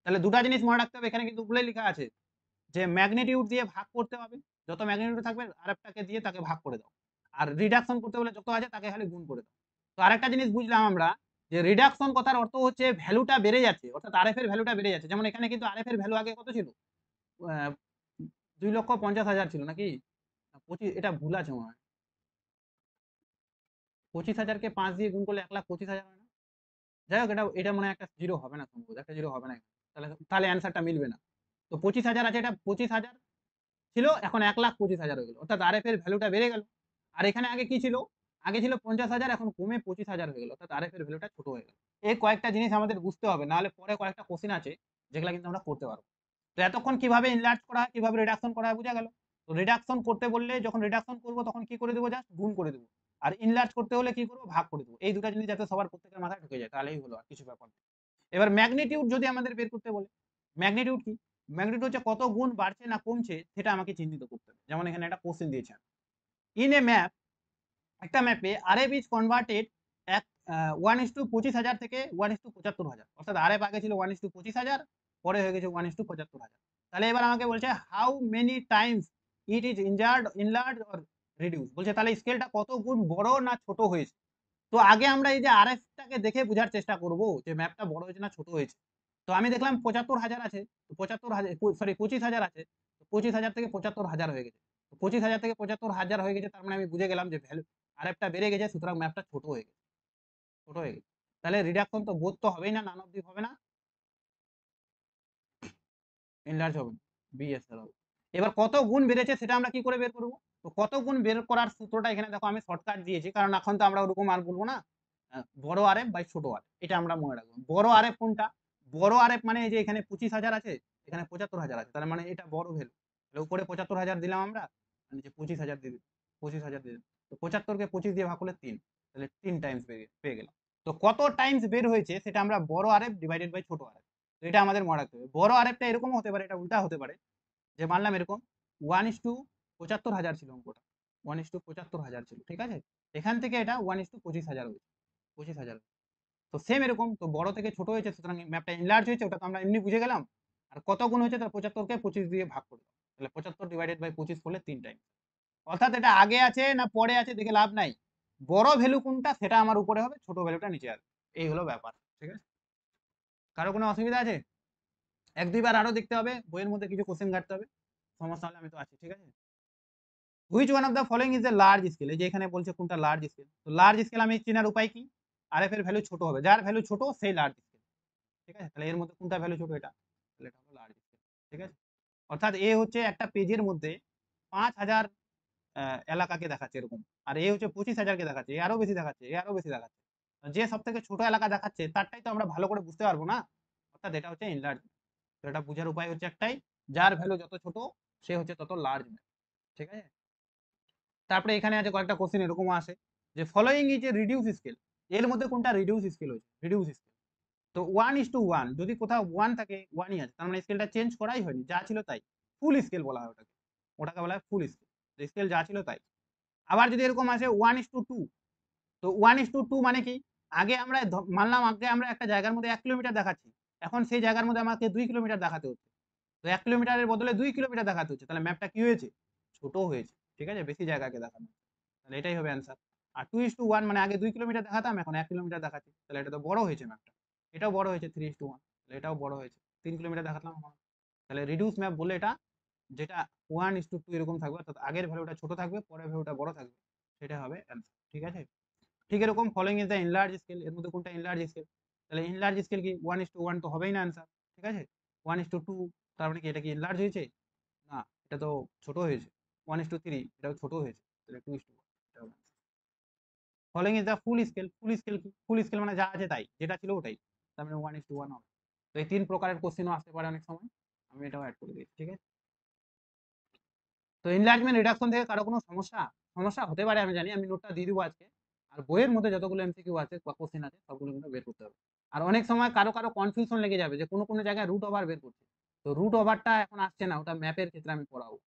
তাহলে দুটা জিনিস মনে রাখতে হবে, এখানে কিন্তু উপরে লেখা আছে যে ম্যাগনিটিউড দিয়ে ভাগ করতে হবে, যত ম্যাগনিটিউড থাকবে আরেকটাকে দিয়ে তাকে ভাগ করে দাও, আর রিডাকশন করতে হলে যত আছে তাকে খালি গুণ করে দাও। তো আরেকটা জিনিস বুঝলাম আমরা, যে রিডাকশন কথার অর্থ হচ্ছে ভ্যালুটা বেড়ে যাচ্ছে, অর্থাৎ আরএফ এর ভ্যালুটা বেড়ে যাচ্ছে, যেমন এখানে কিন্তু আরএফ এর ভ্যালু আগে কত ছিল, 2,50,000 ছিল নাকি, 25, এটা ভুল আছে মনে হয়, 25,000 কে 5 দিয়ে গুণ করলে 1,25,000 হয় না, যাই হোক এটা এটা মনে হয় একটা জিরো হবে না, সম্ভবত একটা জিরো হবে না, তাহলে তাহলে অ্যান্সারটা মিলবে না। তো 25,000 আছে, এটা 25,000 ছিল, এখন 1,25,000 হয়ে গেল, অর্থাৎ আরএফ এর ভ্যালুটা বেড়ে গেল। আর এখানে আগে কি ছিল, আগে ছিল 50,000, এখন কমে 25,000 হয়ে গেল, অর্থাৎ আরএফ এর ভ্যালুটা ছোট হয়ে গেল। এই কয়েকটা জিনিস আমাদের বুঝতে হবে, নাহলে পরে কয়েকটা কোশ্চেন আছে যেগুলো কিন্তু আমরা করতে পারবো। তো এতক্ষণ কিভাবে ইনলার্জ করা হয়, কিভাবে রিডাকশন করা হয় বোঝা গেল। তো রিডাকশন করতে বললে, যখন রিডাকশন করবো তখন কি করে দেবো, জাস্ট গুণ করে দেবো, আর ইনলার্জ করতে হলে কি করবো, ভাগ করে দেবো। এই দুটো জিনিস যাতে সবার প্রত্যেকের মাথায় ঢুকে যায়, তাহলেই হলো, আর কিছু ব্যাপার নেই। এবার ম্যাগনিটিউড যদি আমাদের বের করতে বলে, ম্যাগনিটিউড কি, ম্যাগনিটিউড হচ্ছে কত গুণ বাড়ছে না কমছে, সেটা আমাকে চিহ্নিত করতে হবে। যেমন এখানে একটা কোশ্চেন দিয়েছে, ইন এ ম্যাপ, একটা ম্যাপে আরএফ ইজ কনভার্টেড এক 1:25,000 থেকে 1:75,000, অর্থাৎ আরএফ আগে ছিল 1:25,000, পরে হয়ে গেছে 1:75,000। তাহলে এবার আমাকে বলছে how many times it is enlarge or reduce, বলছে তাহলে স্কেলটা কত গুণ বড় না ছোট হয়েছে। তো আগে আমরা এই যে আরএফটাকে দেখে বোঝার চেষ্টা করব যে ম্যাপটা বড় হয়েছে না ছোট হয়েছে। তো আমি দেখলাম 75,000 আছে, 75,000, সরি 25,000 আছে, 25,000 থেকে 75,000 হয়ে গেছে, 25,000 থেকে 75,000 হয়ে গেছে, তার মানে আমি বুঝে গেলাম যে ভ্যালু আরএফটা বেড়ে গেছে, সুতরাং ম্যাপটা ছোট হয়ে গেছে, ছোট হয়ে গেছে। তাহলে রিডাকশন তো বোধ তো হবেই না, নান অব্দি হবে না, এনলার্জ হবে না, বিএসএল হবে। এবার কত গুণ বেড়েছে সেটা আমরা কি করে বের করব, তো কত গুণ বের করার সূত্রটা এখানে দেখো আমি শর্টকাট দিয়েছি, কারণ এখন তো আমরা ওরকম আর বলবো না, বড় আরএফ বাই ছোট আরএফ, এটা আমরা মনে রাখবো। বড় আরএফ কোনটা, বড় আরএফ মানে এই যে এখানে 25,000 আছে, এখানে 75,000 আছে, তার মানে এটা বড় ভ্যালু, তাহলে উপরে 75,000 দিলাম আমরা, নিচে 25,000 দিয়ে দিলাম, 25,000 দিয়ে দিলাম, তো 75 কে 25 দিয়ে ভাগ করলে 3, তাহলে 3 টাইমস পেয়ে গেলাম। তো কত টাইমস বের হয়েছে সেটা আমরা বড় আরএফ ডিভাইডেড বাই ছোট আরএফ, তো এটা আমাদের মনে রাখতে হবে। বড় আরএফটা এরকমও হতে পারে, এটা উল্টা হতে পারে, যে মানলাম এরকম 1:75,000 ছিল অঙ্কটা, 1:75,000 ছিল, ঠিক আছে, এখান থেকে এটা 1:25,000 হয়েছে, 25,000। তো সেম এরকম, তো বড় থেকে ছোট হয়েছে, সুতরাং ম্যাপটা ইনলার্জ হয়েছে, ওটা তো আমরা এমনি বুঝে গেলাম। আর কত গুণ হয়েছে, তার 75 কে 25 দিয়ে ভাগ করে দাও, তাহলে 75 ডিভাইডেড বাই 25 করলে 3 টাইম। অর্থাৎ এটা আগে আছে না পরে আছে দেখে লাভ নাই, বড় ভ্যালু কোনটা সেটা আমার উপরে হবে, ছোট ভ্যালুটা নিচে আসবে, এই হলো ব্যাপার, ঠিক আছে। কারো কোনো অসুবিধা আছে, এক দুইবার আরো দেখতে হবে, বইয়ের মধ্যে কিছু কোশ্চেন ঘাটতে হবে, সমস্যা হলে আমি তো আছি, ঠিক আছে। Which one of the following is a large scale, এই যে এখানে বলছে কোনটা লার্জ স্কেল, তো লার্জ স্কেল আমি চেনার উপায় কি, আরএফ এর ভ্যালু ছোট হবে, যার ভ্যালু ছোট সেই লার্জ স্কেল, ঠিক আছে। তাহলে এর মধ্যে কোনটা ভ্যালু ছোট, এটা, তাহলে এটা হলো লার্জ স্কেল, ঠিক আছে। অর্থাৎ এ হচ্ছে একটা পেজের মধ্যে 5,000 এলাকাকে দেখাচ্ছে এরকম, আর এ হচ্ছে 25,000কে দেখাচ্ছে, এ আরো বেশি দেখাচ্ছে, এ আরো বেশি দেখাচ্ছে। যে সব থেকে ছোট এলাকা দেখাচ্ছে তারটাই তো আমরা ভালো করে বুঝতে পারবো না, অর্থাৎ এটা হচ্ছে ইনলার্জ। তো এটা বোঝার উপায় হচ্ছে একটাই, যার ভ্যালু যত ছোট সে হচ্ছে তত লার্জ ম্যাপ। ঠিক আছে। তারপরে এখানে আছে কয়েকটা কোশ্চেন এরকম আসে যে following is a reduce scale, এর মধ্যে কোনটা রিডিউস স্কেল হয়েছে, রিডিউস স্কেল। তো 1:1, যদি কোথাও 1 থাকে 1ই আছে, তার মানে স্কেলটা চেঞ্জ করাই হয়নি, যা ছিল তাই। ফুল স্কেল বলা হয় ওটাকে, ওটাকে বলা হয় ফুল স্কেল, স্কেল যা ছিল তাই। আবার যদি এরকম আসে 1:2, তো 1:2 মানে কি, আগে আমরা মানলাম আগে আমরা একটা জায়গার মধ্যে 1 কিলোমিটার দেখাচ্ছি, এখন সেই জায়গার মধ্যে আমাকে 2 কিলোমিটার দেখাতে হচ্ছে। তো 1 কিলোমিটারের বদলে 2 কিলোমিটার দেখাতে হচ্ছে, তাহলে ম্যাপটা কি হয়েছে, ছোট হয়েছে। ঠিক আছে, বেশি জায়গাকে দেখানো, তাহলে এটাই হবে অ্যান্সার। আর 2:1 মানে আগে 2 কিলোমিটার দেখাতাম, এখন 1 কিলোমিটার দেখাচ্ছি, তাহলে এটা তো বড় হয়েছে ম্যাপটা। এটাও বড় হয়েছে 3:1, তাহলে এটাও বড় হয়েছে, 3 কিলোমিটার দেখাতাম এখন। তাহলে রিডিউস ম্যাপ বলে এটা, যেটা 1:2 এরকম থাকবে, অর্থাৎ আগের ভ্যালুটা ছোট থাকবে, পরের ভ্যালুটা বড় থাকবে, সেটা হবে অ্যান্সার। ঠিক আছে। ঠিক এরকম following is the enlarge scale, এর মধ্যে কোনটা ইনলার্জ স্কেল, তাহলে ইনলার্জ স্কেল কি 1:1 তো হবেই না অ্যান্সার। ঠিক আছে। 1:2, তার মানে কি এটা কি ইনলার্জ হয়েছে, না এটা তো ছোট হয়েছে। 1:3 এটাও ছোট হয়েছে, তাহলে 2:1 এটা হবে। Following is the full scale, full scale কি, ফুল স্কেল মানে যা আছে তাই, যেটা ছিল ওটাই, তার মানে 1:1 হবে। তো এই 3 প্রকারের কোশ্চেনও আসতে পারে অনেক সময়, আমি এটাও অ্যাড করে দিয়েছি। ঠিক আছে। তো এনলার্জমেন্ট রিডাকশন থেকে কারো কোনো সমস্যা, সমস্যা হতে পারে আমি জানি, আমি নোটটা দিয়ে দেবো আজকে। আর বইয়ের মধ্যে যতগুলো এমসিকিউ আছে বা কোশ্চেন আছে সবগুলো কিন্তু বের করতে হবে। আর অনেক সময় কারো কারো কনফিউশন লেগে যাবে যে কোনো কোনো জায়গায় রুট ওভার বের করছে, তো রুট ওভারটা এখন আসছে না, ওটা ম্যাপের ক্ষেত্রে আমি পড়াবো।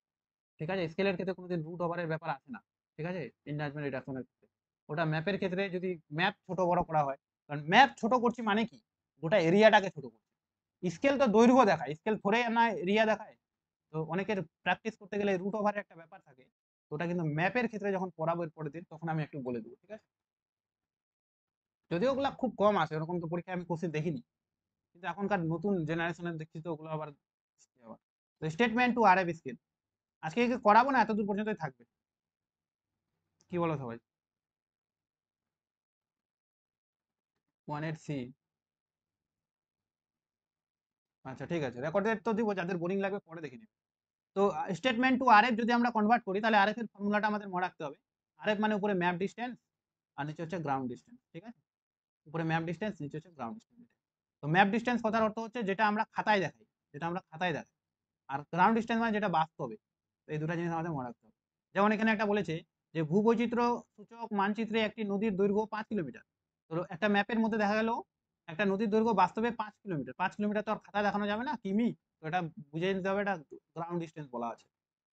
ঠিক আছে, স্কেলের ক্ষেত্রে কোনোদিন রুট ওভারের ব্যাপার আসে না। ঠিক আছে, এনলার্জমেন্ট রিডাকশনের ক্ষেত্রে ওটা ম্যাপের ক্ষেত্রে যদি ম্যাপ ছোট বড় করা হয়, কারণ ম্যাপ ছোট করছি মানে কি, গোটা এরিয়াটাকে ছোট করছি। স্কেল তো দৈর্ঘ্য দেখায়, স্কেল ধরে না এরিয়া দেখায়। তো অনেকের প্র্যাকটিস করতে গেলে রুট ওভারের একটা ব্যাপার থাকে, তো ওটা কিন্তু ম্যাপের ক্ষেত্রে যখন পড়াবো এর পরের দিন তখন আমি একটু বলে দেবো। ঠিক আছে, যদিও ওগুলো খুব কম আসে, ওরকম তো পরীক্ষায় আমি কোশ্চেন দেখিনি, কিন্তু এখনকার নতুন জেনারেশনের দেখছি তো ওগুলো আবার। তো স্টেটমেন্ট টু আরএফ স্কেল আজকে করাবো না, এতদূর পর্যন্তই থাকবে, কি বলো সবাই। 1:8 সি, আচ্ছা ঠিক আছে, রেকর্ডেড তো দিব, যাদের বোরিং লাগবে পরে দেখে নিবে। তো স্টেটমেন্ট টু আরএফ যদি আমরা কনভার্ট করি, তাহলে আরএফ এর ফর্মুলাটা আমাদের মনে রাখতে হবে। আরএফ মানে উপরে ম্যাপ ডিস্টেন্স আর নিচে হচ্ছে গ্রাউন্ড ডিস্টেন্স। ঠিক আছে, উপরে ম্যাপ ডিস্টেন্স, নিচে হচ্ছে গ্রাউন্ড ডিস্টেন্স। তো ম্যাপ ডিস্টেন্স কথার অর্থ হচ্ছে যেটা আমরা খাতায় দেখাই, যেটা আমরা খাতায় দেখাই, আর গ্রাউন্ড ডিস্টেন্স মানে যেটা বাস্তবে। তো এই দুটো জিনিস আমাদের মনে রাখতে হবে। যেমন এখানে একটা বলেছে যে ভূবৈচিত্র্য সূচক মানচিত্রে একটি নদীর দৈর্ঘ্য 5 কিলোমিটার। তো একটা ম্যাপের মধ্যে দেখা গেল একটা নদীর দৈর্ঘ্য বাস্তবে 5 কিলোমিটার, 5 কিলোমিটার তো আর খাতায় দেখানো যাবে না কিমি, তো এটা বুঝে নিতে হবে, এটা গ্রাউন্ড ডিস্টেন্স বলা আছে।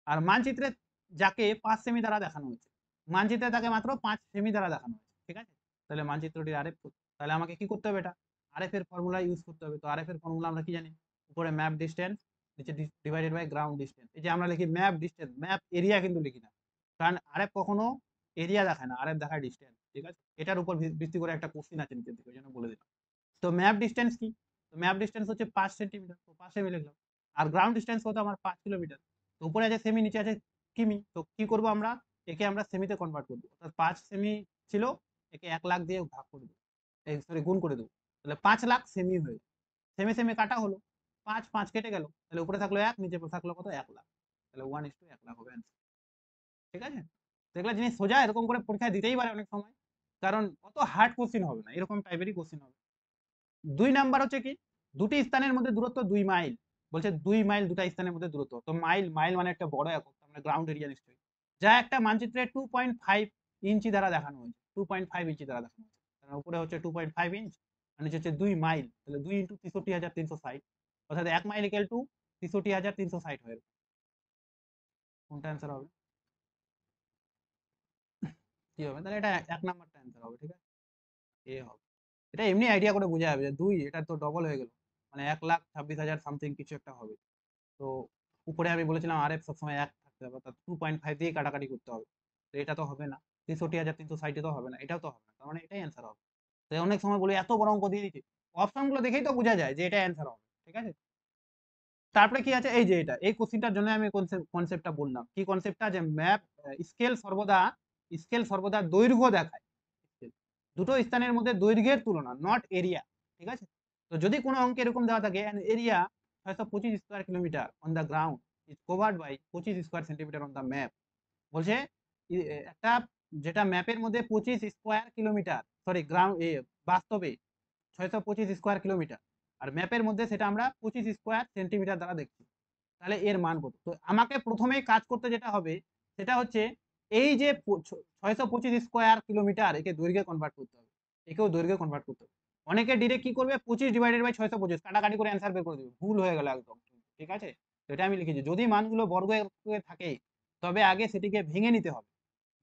আর মানচিত্রে যাকে 5 সেমি দ্বারা দেখানো হয়েছে, মানচিত্রে তাকে মাত্র 5 সেমি দ্বারা দেখানো হয়েছে। ঠিক আছে, তাহলে মানচিত্রটি আরএফ, তাহলে আমাকে কি করতে হবে, এটা আরএফ এর ফর্মুলা ইউজ করতে হবে। তো আরএফ এর ফর্মুলা আমরা কি জানি, উপরে ম্যাপ ডিস্টেন্স, নিচে ডিভাইডেড বাই গ্রাউন্ড ডিস্টেন্স। এই যে আমরা লিখি ম্যাপ ডিস্টেন্স, ম্যাপ এরিয়া কিন্তু লিখি না, কারণ আরএফ কখনো এরিয়া দেখায় না, আরএফ দেখায় ডিস্টেন্স। ঠিক আছে, এটার উপর ভিত্তি করে একটা কোশ্চেন আছে নিচের দিকে, ওই জন্য বলে দিলাম। তো ম্যাপ ডিস্টেন্স কি, তো ম্যাপ ডিস্টেন্স হচ্ছে 5 সেন্টিমিটার, তো 5 সেমি লিখলাম। আর গ্রাউন্ড ডিস্টেন্স কত আমার 5 কিলোমিটার, তো উপরে আছে সেমি, নিচে আছে কিমি, তো কি করব আমরা, একে আমরা সেমিতে কনভার্ট করবো, অর্থাৎ 5 সেমি ছিল, একে 1 লাখ দিয়ে ভাগ করে দেবো, এই সরি গুণ করে দেবো, তাহলে 5 লাখ সেমি হয়ে, সেমি সেমি কাটা হলো, 5 5 কেটে গেল, তাহলে উপরে থাকলো 1, নিচে থাকলো কত 1 লাখ, তাহলে 1:1 লাখ হবে অ্যান্সার। ঠিক আছে, তো এগুলো জিনিস সোজা, এরকম করে পরীক্ষা দিতেই পারে অনেক সময়, কারণ অত হার্ড কোশ্চিন হবে না, এরকম টাইপেরই কোশ্চিন হবে। 2 নাম্বার হচ্ছে কি, দুটি স্থানের মধ্যে দূরত্ব 2 মাইল, বলছে 2 মাইল দুটা স্থানের মধ্যে দূরত্ব, তো মাইল, মাইল মানে একটা বড় একক, মানে গ্রাউন্ড এরিয়া নিশ্চয়ই, যা একটা মানচিত্রে 2.5 ইঞ্চি দ্বারা দেখানো হয়েছে, 2.5 ইঞ্চি দ্বারা দেখানো হয়েছে, উপরে হচ্ছে 2.5 ইঞ্চ, আর নিচে হচ্ছে 2 মাইল, তাহলে 2 × 63,360, অর্থাৎ 1 মাইল ইকুয়াল টু 63,360 হয়ে, কোনটা অ্যান্সার হবে, কি হবে, তাহলে এটা 1 নাম্বারটা অ্যান্সার হবে। ঠিক আছে, এ হবে, এটা এমনি আইডিয়া করে বোঝা যাবে যে 2 এটা তো ডবল হয়ে গেল, মানে 1,26,000 সামথিং কিছু একটা হবে। তো উপরে আমি বলেছিলাম আরএফ সবসময় 1 থাকতে হবে, অর্থাৎ 2.5 দিয়ে কাটাকাটি করতে হবে, তো এটা তো হবে না, 63,360 তো হবে না, এটাও তো হবে না, তার মানে এটাই অ্যান্সার হবে। তো অনেক সময় বলি এত বড় অঙ্ক দিয়ে দিচ্ছে, অপশনগুলো দেখেই তো বোঝা যায় যে এটা অ্যান্সার হবে। ঠিক আছে, তারপরে কি আছে, এই যে এটা, এই কোশ্চেনটার জন্য আমি কনসেপ্টটা বললাম, কি কনসেপ্টটা, যে ম্যাপ স্কেল সর্বদা, স্কেল সর্বদা দৈর্ঘ্য দেখায়, দুটো স্থানের মধ্যে দৈর্ঘ্যের তুলনা, নট এরিয়া। ঠিক আছে, তো যদি কোনো অঙ্কে এরকম দেওয়া থাকে area 625 square kilometre on the ground is covered by 25 square centimetre on the map, বলছে একটা যেটা ম্যাপের মধ্যে 25 স্কোয়ার কিলোমিটার, সরি গ্রাউন্ড বাস্তবে 625 স্কোয়ার কিলোমিটার, আর ম্যাপের মধ্যে সেটা আমরা 25 স্কোয়ার সেন্টিমিটার দ্বারা দেখছি, তাহলে এর মান কত? তো আমাকে প্রথমেই কাজ করতে যেটা হবে সেটা হচ্ছে এই যে 625 স্কোয়ার কিলোমিটার, একে দৈর্ঘ্যে কনভার্ট করতে হবে, একেও দৈর্ঘ্যে কনভার্ট করতে হবে। অনেকে ডিরেক্ট কি করবে, 25 ডিভাইডেড বাই 625 কাটাকাটি করে অ্যান্সার বের করে দেবে, ভুল হয়ে গেল একদম। ঠিক আছে, তো এটা আমি লিখেছি, যদি মানগুলো বর্গে থাকে তবে আগে সেটিকে ভেঙে নিতে হবে,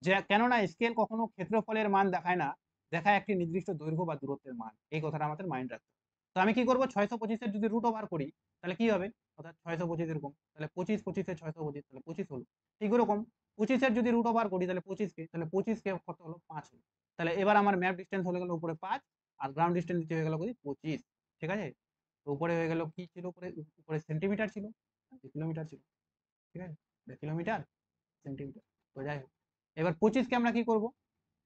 যে কেননা স্কেল কখনো ক্ষেত্রফলের মান দেখায় না, দেখায় একটি নির্দিষ্ট দৈর্ঘ্য বা দূরত্বের মান। এই কথাটা আমাদের মাইন্ড রাখতে হবে। তো আমি কি করবো, 625-এর যদি রুট ওভার করি তাহলে কি হবে, অর্থাৎ 625 এরকম, তাহলে 25 625, তাহলে 25 হলো। ঠিক এরকম 25-এর যদি রুট ওভার করি তাহলে 25 কে, তাহলে 25 কে কত হলো, 5 হলো। তাহলে এবার আমার ম্যাপ ডিস্টেন্স হয়ে গেল উপরে 5, আর গ্রাউন্ড ডিস্টেন্স নিচে হয়ে গেল 25। ঠিক আছে, তো উপরে হয়ে গেল কি ছিল, উপরে উপরে সেন্টিমিটার ছিল, কিলোমিটার ছিল। ঠিক আছে, কিলোমিটার সেন্টিমিটার, তো যাই হোক। এবার 25-কে আমরা কি করব,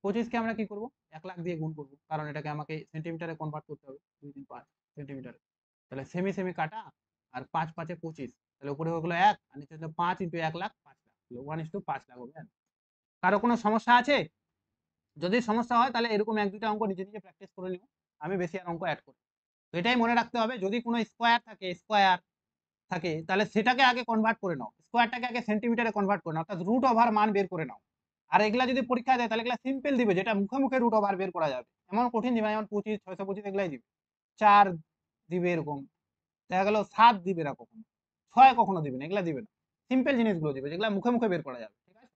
25-কে আমরা কি করব, 1 লাখ দিয়ে গুণ করব, কারণ এটাকে আমাকে সেন্টিমিটারে কনভার্ট করতে হবে, 2 3 5 সেন্টিমিটারে। তাহলে সেমি সেমি কাটা, আর 5 5 25, তাহলে উপরে হয়ে গেল 1, আর নিচে হলো 5 × 1 লাখ, 5 লাখ, 1:5 লাখ হবে। কারো কোনো সমস্যা আছে? যদি সমস্যা হয় তাহলে এরকম 1 2টা অঙ্ক নিজে নিজে প্র্যাকটিস করে নিও, আমি বেশি আর অঙ্ক অ্যাড করি। তো এটাই মনে রাখতে হবে, যদি কোনো স্কোয়ার থাকে তাহলে সেটাকে আগে কনভার্ট করে নাও, স্কোয়ারটাকে আগে সেন্টিমিটারে কনভার্ট করে নাও, অর্থাৎ রুট ওভার মান বের করে নাও। আর এগুলা যদি পরীক্ষা দেয় তাহলে এগুলা সিম্পল দিবে, যেটা মুখে মুখে রুট ওভার বের করা যাবে, এমন কঠিন দিবে না, যেমন 25 625 এগুলাই দিবে, 4 দিবে এরকম, দেখা গেল 7 দিবে না, কখনো 6 কখনো দিবে না, এগুলা দিবে না, সিম্পল জিনিসগুলো দিবে যেগুলা মুখে মুখে বের করা যাবে। ঠিক আছে,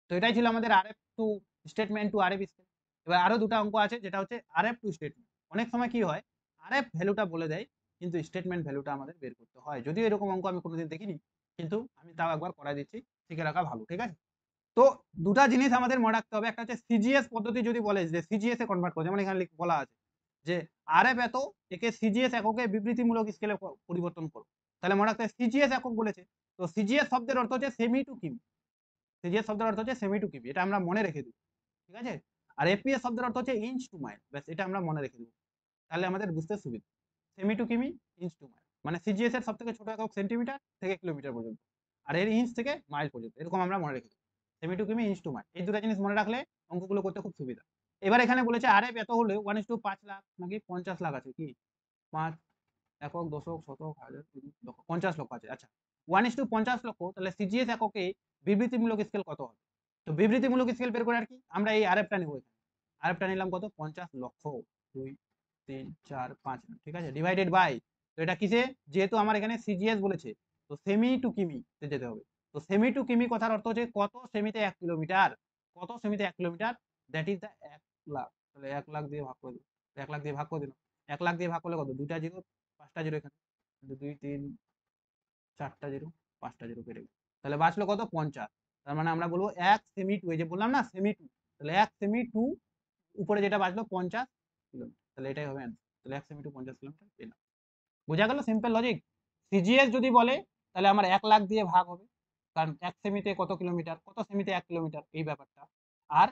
তো এটাই ছিল আমাদের RF to statement to RF scale. এবার আরো দুটো অঙ্ক আছে, যেটা হচ্ছে আরএফ টু স্টেটমেন্ট। অনেক সময় কি হয়, আরএফ ভ্যালুটা বলে দেয় কিন্তু স্টেটমেন্ট ভ্যালুটা আমাদের বের করতে হয়, যদিও এরকম অঙ্ক আমি কোনোদিন দেখিনি, কিন্তু আমি তাও একবার করাই দিচ্ছি, শিখে রাখা ভালো। ঠিক আছে, তো দুটা জিনিস আমাদের মনে রাখতে হবে, একটা হচ্ছে সিজিএস পদ্ধতি, যদি বলে যে সিজিএস এ কনভার্ট করো, যেমন এখানে বলা আছে যে আরএফ এত, একে সিজিএস এককে বিবৃতিমূলক স্কেলে পরিবর্তন করো, তাহলে মনে রাখতে হবে সিজিএস একক বলেছে, তো সিজিএস শব্দের অর্থ হচ্ছে সেমি টু কিমি, সিজিএস শব্দের অর্থ হচ্ছে সেমি টু কিমি, এটা আমরা মনে রেখে দিই। ঠিক আছে, আর এপিএস শব্দের অর্থ হচ্ছে ইঞ্চ টু মাইল, ব্যাস এটা আমরা মনে রেখে দেবো, তাহলে আমাদের বুঝতে সুবিধা। সেমি টু কিমি, ইঞ্চ টু মাইল, মানে সিজিএস এর সবথেকে ছোট একক সেন্টিমিটার থেকে কিলোমিটার পর্যন্ত, আর এর ইঞ্চ থেকে মাইল পর্যন্ত, এরকম আমরা মনে রেখে দেবো, সেমি টু কিমি, ইঞ্চ টু মাইল, এই দুটো জিনিস মনে রাখলে অঙ্কগুলো করতে খুব সুবিধা। এবার এখানে বলেছে আরএফ এত হলে 1:5 লাখ নাকি 50 লাখ আছে, কি 5 একক দশক শতক হাজার লক্ষ, 50 লক্ষ আছে। আচ্ছা, 1:50 লক্ষ, তাহলে সিজিএস এককে বিবৃতিমূলক স্কেল কত হবে? তো বিবৃতিমূলক স্কেল বের করে আর কি, আমরা এই আরএফটা নেব, এখানে আরএফটা নিলাম কত, 50 লক্ষ, 2 3 4 5, ঠিক আছে, ডিভাইডেড বাই, তো এটা কিসে, যেহেতু আমার এখানে সিজিএস বলেছে, তো সেমি টু কিমি তে যেতে হবে। তো সেমি টু কিমি কথার অর্থ হচ্ছে কত সেমিতে 1 কিলোমিটার, কত সেমিতে 1 kilometre, that is the 1 lakh. তাহলে 1 লাখ দিয়ে ভাগ করে দিন, 1 লাখ দিয়ে ভাগ করে দিন, 1 লাখ দিয়ে ভাগ করলে কত, দুইটা জিরো, 5টা জিরো, এখানে 2 3 4টা জিরো, 5টা জিরো কেটে গেল, তাহলে বাঁচলো কত, 50। তার মানে আমরা বলবো 1 সেমি টু, এই যে বললাম না সেমি টু, তাহলে 1 সেমি টু, উপরে যেটা বাঁচলো 50 কিলোমিটার, তাহলে এটাই হবে অ্যান্সার। তাহলে 1 সেমি টু 50 কিলোমিটার পেলাম। বোঝা গেল সিম্পল লজিক। সিজিএস যদি বলে তাহলে আমার 1 লাখ দিয়ে ভাগ হবে, কারণ 1 সেমিতে কত কিলোমিটার, কত সেমিতে 1 কিলোমিটার, এই ব্যাপারটা। আর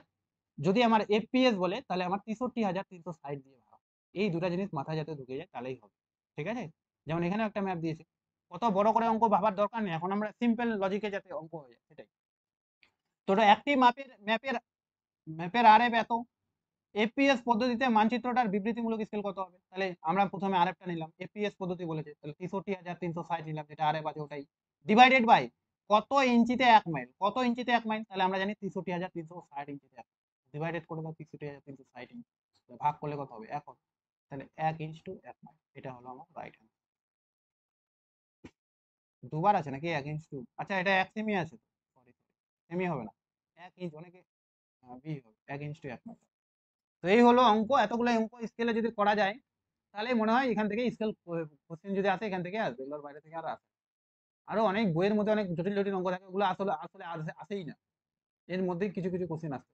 যদি আমার এফপিএস বলে তাহলে আমার 63,360 দিয়ে ভাগ, এই দুটা জিনিস মাথায় যাতে ঢুকে যায় তাহলেই হবে। ঠিক আছে, যেমন এখানে একটা ম্যাপ দিয়েছে, কত বড় করে অঙ্ক ভাবার দরকার নেই, এখন আমরা সিম্পল লজিকে যাতে অঙ্ক হয়ে যায় সেটাই। তো একটি ম্যাপের ম্যাপের ম্যাপের আরএফ এত, এপিএস পদ্ধতিতে মানচিত্রটার বিবৃতিমূলক স্কেল কত হবে? তাহলে আমরা প্রথমে আরএফটা নিলাম, এপিএস পদ্ধতি বলেছে, তাহলে 63,360 নিলাম, যেটা আরএফ আছে ওটাই, ডিভাইডেড বাই কত ইঞ্চিতে 1 মাইল, কত ইঞ্চিতে 1 মাইল, তাহলে আমরা জানি 63,360 ইঞ্চিতে 1, ডিভাইডেড করে দাও 63,360 ইঞ্চি, ভাগ করলে কত হবে, 1 হবে, তাহলে 1 ইঞ্চ টু 1 মাইল, এটা হলো আমার রাইট হ্যান্ড। দুবার আছে নাকি 1 ইঞ্চ টু, আচ্ছা এটা 1 সেমি আছে, সরি সেমি হবে না, 1 ইঞ্চ, অনেকে বি হবে, 1 ইঞ্চ টু 1 মাইল। তো এই হলো অঙ্ক, এতগুলো অঙ্ক স্কেলে যদি করা যায় তাহলে মনে হয় এখান থেকে স্কেল কোশ্চেন যদি আসে এখান থেকে আসবে, এগুলোর বাইরে থেকে আর আসে। আরো অনেক বইয়ের মধ্যে অনেক জটিল জটিল অঙ্ক থাকে, ওগুলো আসলে আসলে আসেই না, এর মধ্যেই কিছু কিছু কোশ্চেন আসে।